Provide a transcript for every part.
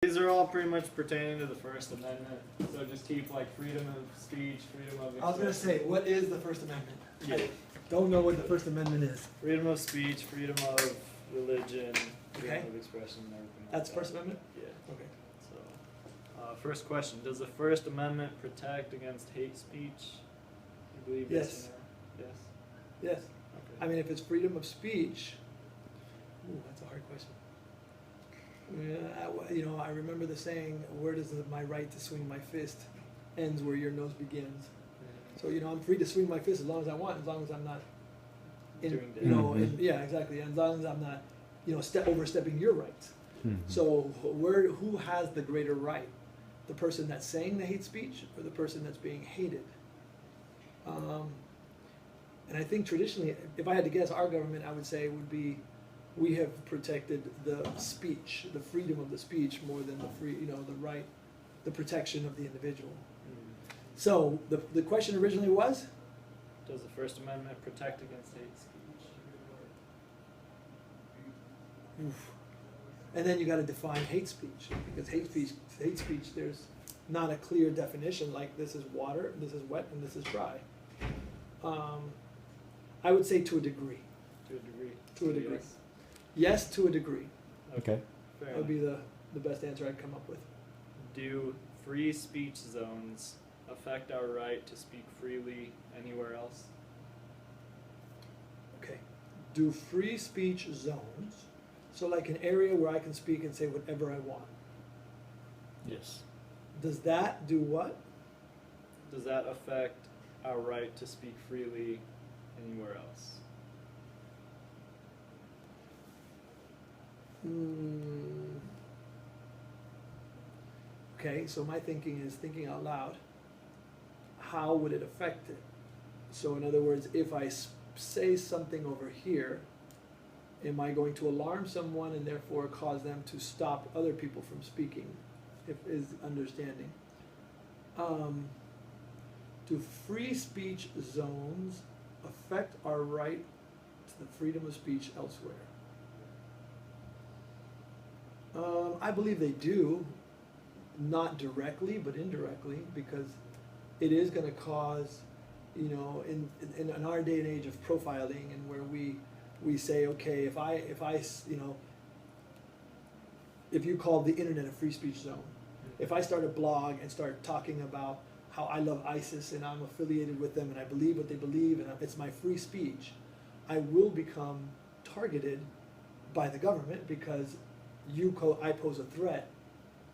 these are all pretty much pertaining to the First Amendment. So just keep like freedom of speech, freedom of expression. I was going to say, what is the First Amendment? Yeah. I don't know what the First Amendment is. Freedom of speech, freedom of religion, freedom Okay. of expression, and everything. That's like First that. Amendment? Yeah. Okay. So, first question: does the First Amendment protect against hate speech? You believe Yes. or no? Yes. Yes. Okay. I mean, if it's freedom of speech, ooh, that's a hard question. Yeah, I remember the saying, where does my right to swing my fist ends where your nose begins. So, I'm free to swing my fist as long as I want, as long as I'm not, Doing yeah, exactly, and as long as I'm not, overstepping your rights. Mhm. So, who has the greater right? The person that's saying the hate speech or the person that's being hated? And I think traditionally, if I had to guess, our government, I would say, would be, we have protected the speech, the freedom of the speech more than the right, the protection of the individual. So the question originally was? Does the First Amendment protect against hate speech? Oof. And then you got to define hate speech, because hate speech, there's not a clear definition like this is water, this is wet, and this is dry. I would say to a degree. To a degree. To a degree. Yes. Yes, to a degree. Okay. Fair That would enough. be the best answer I'd come up with. Do free speech zones affect our right to speak freely anywhere else? Okay. Do free speech zones, so like an area where I can speak and say whatever I want. Yes. Does that do what? Does that affect our right to speak freely anywhere else? Okay, so my thinking is thinking out loud. How would it affect it? So in other words, if I say something over here, am I going to alarm someone and therefore cause them to stop other people from speaking? If is understanding. Do free speech zones affect our right to the freedom of speech elsewhere? I believe they do, not directly, but indirectly, because it is going to cause, in our day and age of profiling, and where we say, okay, if you call the internet a free speech zone, if I start a blog and start talking about how I love ISIS and I'm affiliated with them and I believe what they believe and it's my free speech, I will become targeted by the government because I pose a threat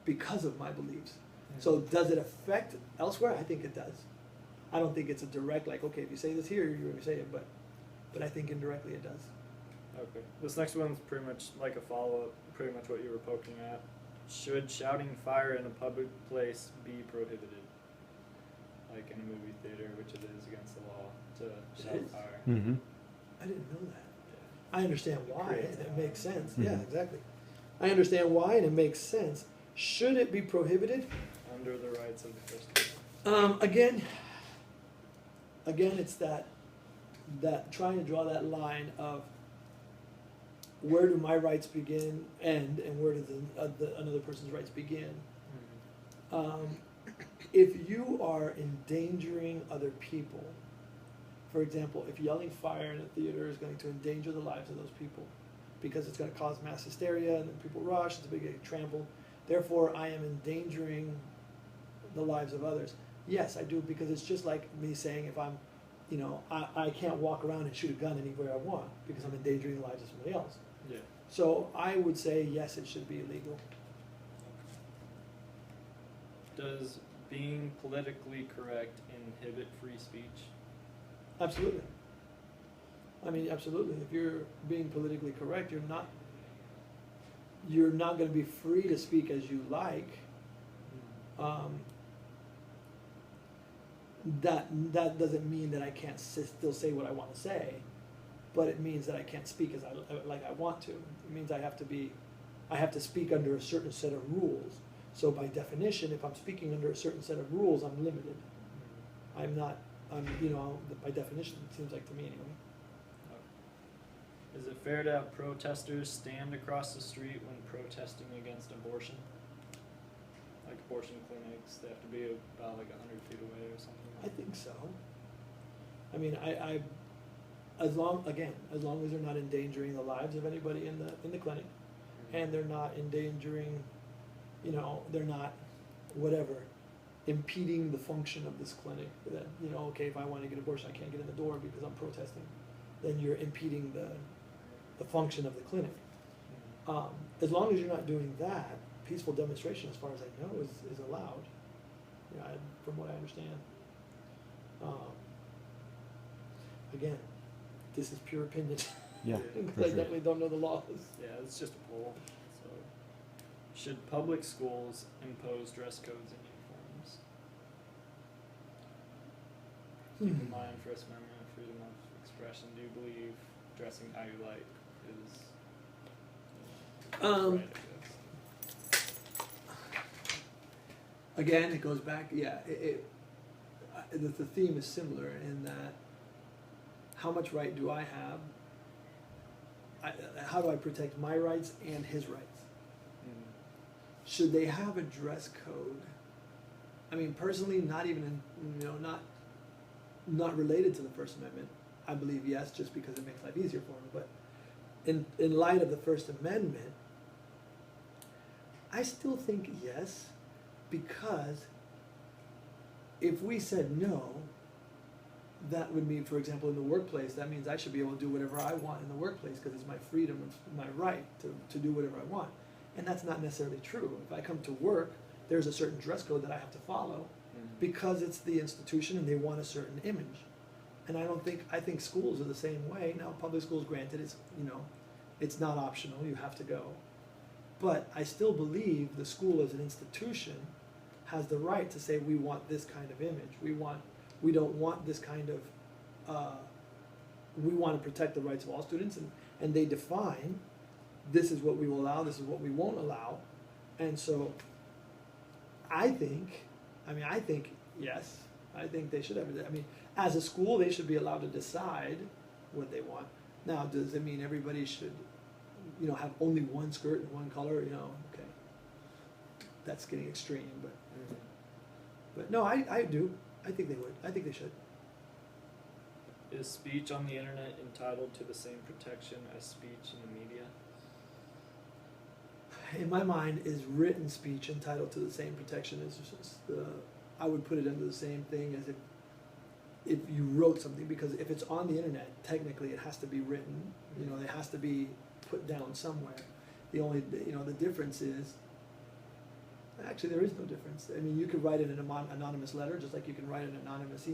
because of my beliefs. So does it affect elsewhere? I think it does. I don't think it's a direct, like, okay, if you say this here, you're going to say it, but I think indirectly it does. Okay. This next one's pretty much like a follow-up, pretty much what you were poking at. Should shouting fire in a public place be prohibited? Like in a movie theater, which it is against the law to shout is? fire. Mm-hmm. I didn't know that. I understand why, and it makes sense. Mhm. Yeah, exactly. I understand why, and it makes sense. Should it be prohibited? Under the rights of the First Amendment. Again, it's that trying to draw that line of where do my rights end, and where do another person's rights begin. If you are endangering other people, for example, if yelling fire in a theater is going to endanger the lives of those people because it's going to cause mass hysteria and then people rush, it's a big trample, therefore I am endangering the lives of others. Yes, I do, because it's just like me saying if I'm, I can't walk around and shoot a gun anywhere I want because I'm endangering the lives of somebody else. Yeah. So I would say yes, it should be illegal. Does being politically correct inhibit free speech? Absolutely. I mean, absolutely. If you're being politically correct, you're not going to be free to speak as you like. That doesn't mean that I can't still say what I want to say, but it means that I can't speak as I want to. It means I have to speak under a certain set of rules. So by definition, if I'm speaking under a certain set of rules, I'm limited. By definition, it seems like to me anyway. Is it fair to have protesters stand across the street when protesting against abortion? abortion clinics, they have to be about like 100 feet away or something. I think so. I mean, as long as they're not endangering the lives of anybody in the clinic, and they're not endangering, they're not, whatever, impeding the function of this clinic. That, okay, if I want to get abortion, I can't get in the door because I'm protesting. Then you're impeding the function of the clinic. As long as you're not doing that, peaceful demonstration, as far as I know, is allowed. From what I understand. Again, this is pure opinion. Yeah, Because for I sure. definitely don't know the laws. Yeah, it's just a poll. So, should public schools impose dress codes and uniforms? Keep in mind, First Amendment, freedom of expression. Do you believe dressing how you like is right, I guess? Again, it goes back. Yeah, the theme is similar in that. How much right do I have? How do I protect my rights and his rights? Should they have a dress code? I mean, personally, not even not related to the First Amendment. I believe yes, just because it makes life easier for me. But in light of the First Amendment, I still think yes, because if we said no, that would mean, for example, in the workplace, that means I should be able to do whatever I want in the workplace because it's my freedom, it's my right to do whatever I want. And that's not necessarily true. If I come to work, there's a certain dress code that I have to follow because it's the institution and they want a certain image. And I think schools are the same way. Now, public schools, granted, it's not optional, you have to go. But I still believe the school as an institution has the right to say we want this kind of image. We don't want this kind of, we want to protect the rights of all students, and they define, this is what we will allow, this is what we won't allow. And so I think, yes, I think they should have, as a school, they should be allowed to decide what they want. Now, does it mean everybody should, have only one skirt and one color, okay. That's getting extreme, but no, I do. I think they would. I think they should. Is speech on the internet entitled to the same protection as speech in the media? In my mind, is written speech entitled to the same protection as I would put it under the same thing as if you wrote something, because if it's on the internet, technically it has to be written. It has to be put down somewhere. The only, the difference is, actually, there is no difference. I mean, you could write an anonymous letter, just like you can write an anonymous,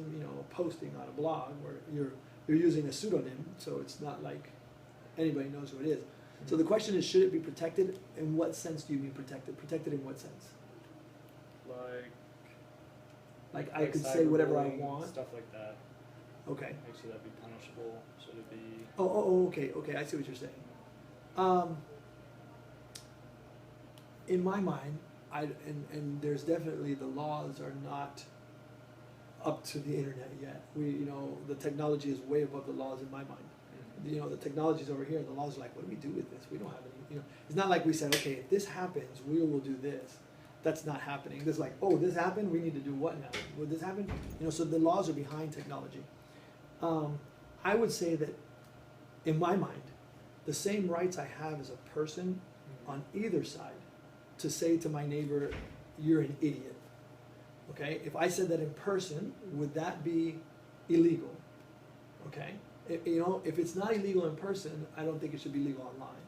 posting on a blog where you're using a pseudonym, so it's not like anybody knows who it is. So the question is, should it be protected? In what sense do you mean protected? Protected in what sense? Like I could say whatever I want. Stuff like that. Okay. Like, should that be punishable? Should it be? Okay. I see what you're saying. In my mind, and there's definitely, the laws are not up to the internet yet. The technology is way above the laws in my mind. The technology's over here, the laws are like, what do we do with this? We don't have any, it's not like we said, okay, if this happens, we will do this. That's not happening. There's like, oh, this happened, we need to do what now? Would this happen? So the laws are behind technology. I would say that, in my mind, the same rights I have as a person on either side to say to my neighbor, you're an idiot. Okay? If I said that in person, would that be illegal? Okay? If it's not illegal in person, I don't think it should be legal online.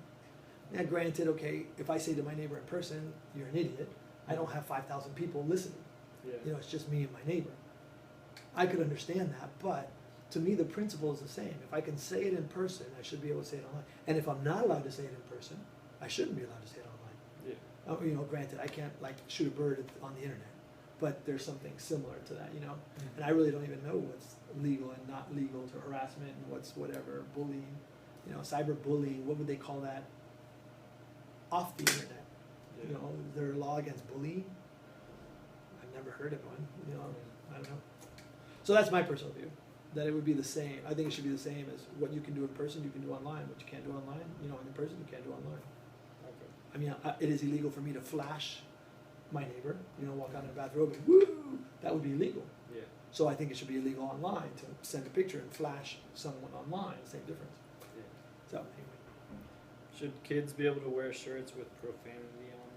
Now, granted, okay, if I say to my neighbor in person, you're an idiot, I don't have 5,000 people listening. Yeah. It's just me and my neighbor. I could understand that, but to me, the principle is the same. If I can say it in person, I should be able to say it online. And if I'm not allowed to say it in person, I shouldn't be allowed to say it online. Yeah. Granted, I can't shoot a bird on the internet, but there's something similar to that, And I really don't even know what's legal and not legal to harassment and what's whatever, bullying, cyberbullying, what would they call that off the internet? Yeah. Is there a law against bullying? I've never heard of one, I don't know. So that's my personal view, that it would be the same. I think it should be the same as what you can do in person, you can do online. What you can't do online, in person, you can't do online. Okay. I mean, it is illegal for me to flash my neighbor, walk out in a bathrobe and woo, that would be illegal. Yeah. So I think it should be illegal online to send a picture and flash someone online, same difference. Yeah. So anyway, Should kids be able to wear shirts with profanity on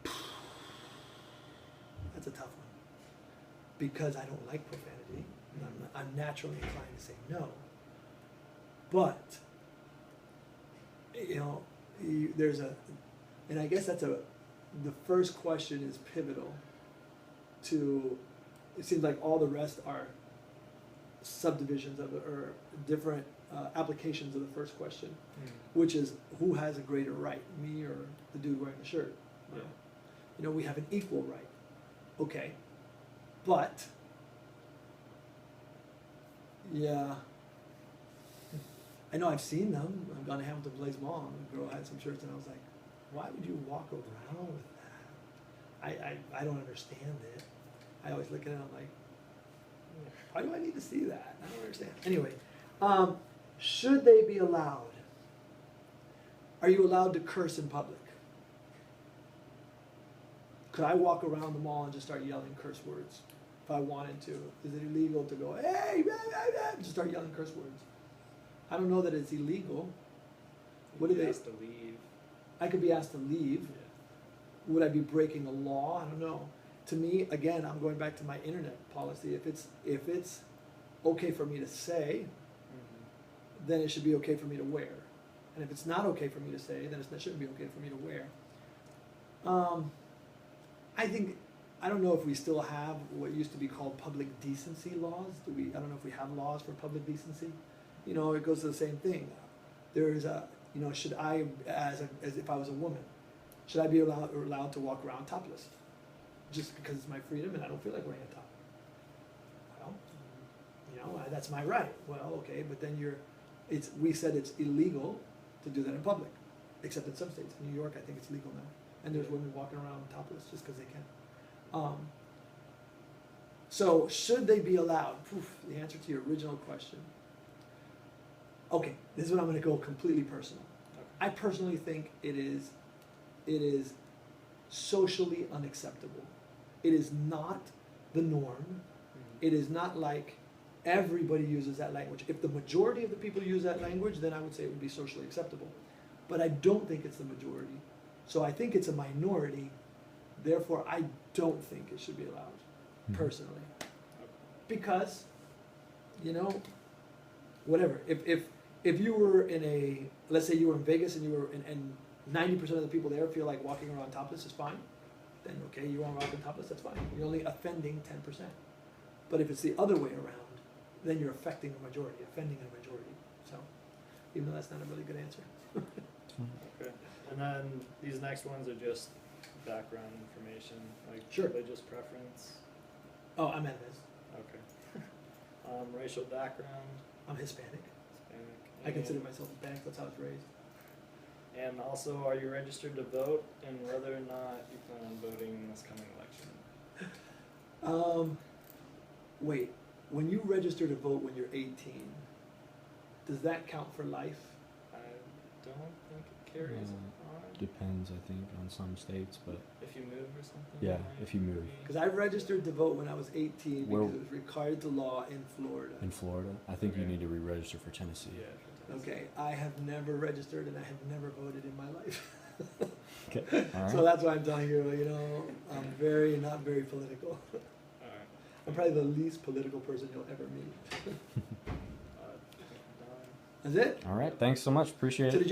them? that's a tough one. Because I don't like profanity, and I'm naturally inclined to say no. But, there's and I guess the first question is pivotal to, it seems like all the rest are subdivisions of it, or different applications of the first question, which is who has a greater right, me or the dude wearing the shirt? Yeah. We have an equal right. Okay. But, yeah, I know I've seen them. I've gone to Hamilton Blaze Mall, and a girl had some shirts, and I was like, why would you walk around with that? I don't understand it. I always look at it, I'm like, why do I need to see that? I don't understand. Anyway, should they be allowed? Are you allowed to curse in public? Could I walk around the mall and just start yelling curse words if I wanted to? Is it illegal to go, hey, blah, blah, blah, and just start yelling curse words? I don't know that it's illegal. What do they? Asked to leave. I could be asked to leave. Yeah. Would I be breaking a law? I don't know. To me, again, I'm going back to my internet policy. If it's okay for me to say, then it should be okay for me to wear. And if it's not okay for me to say, then it shouldn't be okay for me to wear. I don't know if we still have what used to be called public decency laws. I don't know if we have laws for public decency. It goes to the same thing. There's should I, as if I was a woman, should I be allowed to walk around topless? Just because it's my freedom and I don't feel like wearing a top. Well, that's my right. Well, okay, but then we said it's illegal to do that in public, except in some states. In New York, I think it's legal now. And there's women walking around topless just because they can. So should they be allowed? The answer to your original question. Okay, this is when I'm going to go completely personal. Okay. I personally think it is socially unacceptable. It is not the norm. It is not like everybody uses that language. If the majority of the people use that language, then I would say it would be socially acceptable. But I don't think it's the majority. So I think it's a minority. Therefore, I don't think it should be allowed, personally. Because, whatever. If you were let's say you were in Vegas and 90% of the people there feel like walking around topless is fine, then okay, you want to walk around topless, that's fine. You're only offending 10%. But if it's the other way around, then you're affecting a majority, offending a majority. So, even though that's not a really good answer. Okay. And then these next ones are just background information, like Sure. religious preference. Oh, I'm at this. Okay. Racial background. I'm Hispanic. Hispanic. I consider and- myself Hispanic, that's how I was raised. And also, are you registered to vote, and whether or not you plan on voting in this coming election? Wait, when you register to vote when you're 18, does that count for life? I don't think it carries on. Depends, I think, on some states, but If you move or something. Yeah, it might if you move. be- Because I registered to vote when I was 18 Where- because it was required to law in Florida. in Florida, I think you Okay. need to re-register for Tennessee. Yeah. for Tennessee. Okay, I have never registered and I have never voted in my life. Okay. All right. So that's why I'm telling you, I'm not very political. All right. I'm probably the least political person you'll ever meet. I think I'm done. That's it? All right. Thanks so much. Appreciate So it. did you